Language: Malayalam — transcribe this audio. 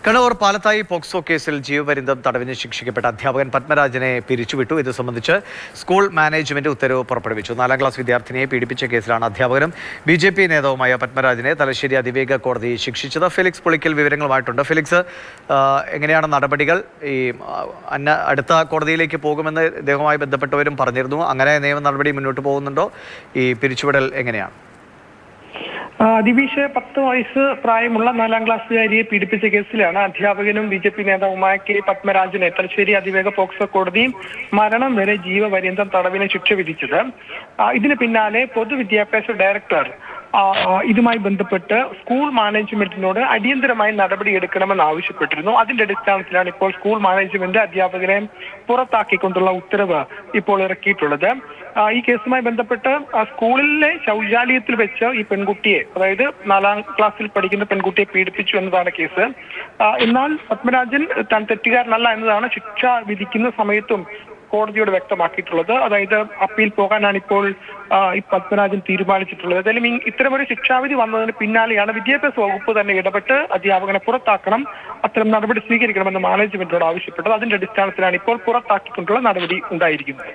കണ്ണൂർ പാലത്തായി പോക്സോ കേസിൽ ജീവപര്യന്തം തടവിന് ശിക്ഷിക്കപ്പെട്ട അധ്യാപകൻ പത്മരാജനെ പിരിച്ചുവിട്ടു. ഇത് സംബന്ധിച്ച് സ്കൂൾ മാനേജ്മെന്റ് ഉത്തരവ് പുറപ്പെടുവിച്ചു. 4ാം ക്ലാസ് വിദ്യാർത്ഥിനിയെ പീഡിപ്പിച്ച കേസിലാണ് അധ്യാപകനും BJP നേതാവുമായ പത്മരാജനെ തലശ്ശേരി അതിവേഗ കോടതി ശിക്ഷിച്ചത്. ഫെലിക്സ് പുളിക്കൽ വിവരങ്ങളുമായിട്ടുണ്ട്. ഫെലിക്സ്, എങ്ങനെയാണ് നടപടികൾ? അടുത്ത കോടതിയിലേക്ക് പോകുമെന്ന് ഇദ്ദേഹവുമായി ബന്ധപ്പെട്ടവരും പറഞ്ഞിരുന്നു. അങ്ങനെ നിയമ നടപടി മുന്നോട്ട് പോകുന്നുണ്ടോ? ഈ പിരിച്ചുവിടൽ എങ്ങനെയാണ്? ദിവിഷ് 10 വയസ്സ് പ്രായമുള്ള 4ാം ക്ലാസ്സുകാരിയെ പീഡിപ്പിച്ച കേസിലാണ് അധ്യാപകനും BJP നേതാവുമായ K പത്മരാജനെ തലശ്ശേരി അതിവേഗ പോക്സോ കോടതി മരണം വരെ ജീവപര്യന്തം തടവിന് ശിക്ഷ വിധിച്ചത്. ഇതിന് പിന്നാലെ പൊതുവിദ്യാഭ്യാസ ഡയറക്ടർ ഇതുമായി ബന്ധപ്പെട്ട് സ്കൂൾ മാനേജ്മെന്റിനോട് അടിയന്തരമായി നടപടിയെടുക്കണമെന്ന് ആവശ്യപ്പെട്ടിരുന്നു. അതിന്റെ അടിസ്ഥാനത്തിലാണ് ഇപ്പോൾ സ്കൂൾ മാനേജ്മെന്റ് അധ്യാപകരെ പുറത്താക്കിക്കൊണ്ടുള്ള ഉത്തരവ് ഇപ്പോൾ ഇറക്കിയിട്ടുള്ളത്. ഈ കേസുമായി ബന്ധപ്പെട്ട് സ്കൂളിലെ ശൗചാലയത്തിൽ വെച്ച് ഈ പെൺകുട്ടിയെ, അതായത് 4ാം ക്ലാസ്സിൽ പഠിക്കുന്ന പെൺകുട്ടിയെ പീഡിപ്പിച്ചു എന്നതാണ് കേസ്. എന്നാൽ പത്മരാജൻ താൻ തെറ്റുകാരനല്ല എന്നതാണ് ശിക്ഷ വിധിക്കുന്ന സമയത്തും കോടതിയോട് വ്യക്തമാക്കിയിട്ടുള്ളത്. അതായത് അപ്പീൽ പോകാനാണ് ഇപ്പോൾ ഈ പത്മരാജൻ തീരുമാനിച്ചിട്ടുള്ളത്. ഏതായാലും ഇത്തരമൊരു ശിക്ഷാവിധി വന്നതിന് പിന്നാലെയാണ് വിദ്യാഭ്യാസ വകുപ്പ് തന്നെ ഇടപെട്ട് അധ്യാപകനെ പുറത്താക്കണം, അത്തരം നടപടി സ്വീകരിക്കണമെന്ന് മാനേജ്മെന്റിനോട് ആവശ്യപ്പെട്ടത്. അതിന്റെ അടിസ്ഥാനത്തിലാണ് ഇപ്പോൾ പുറത്താക്കിക്കൊണ്ടുള്ള നടപടി ഉണ്ടായിരിക്കുന്നത്.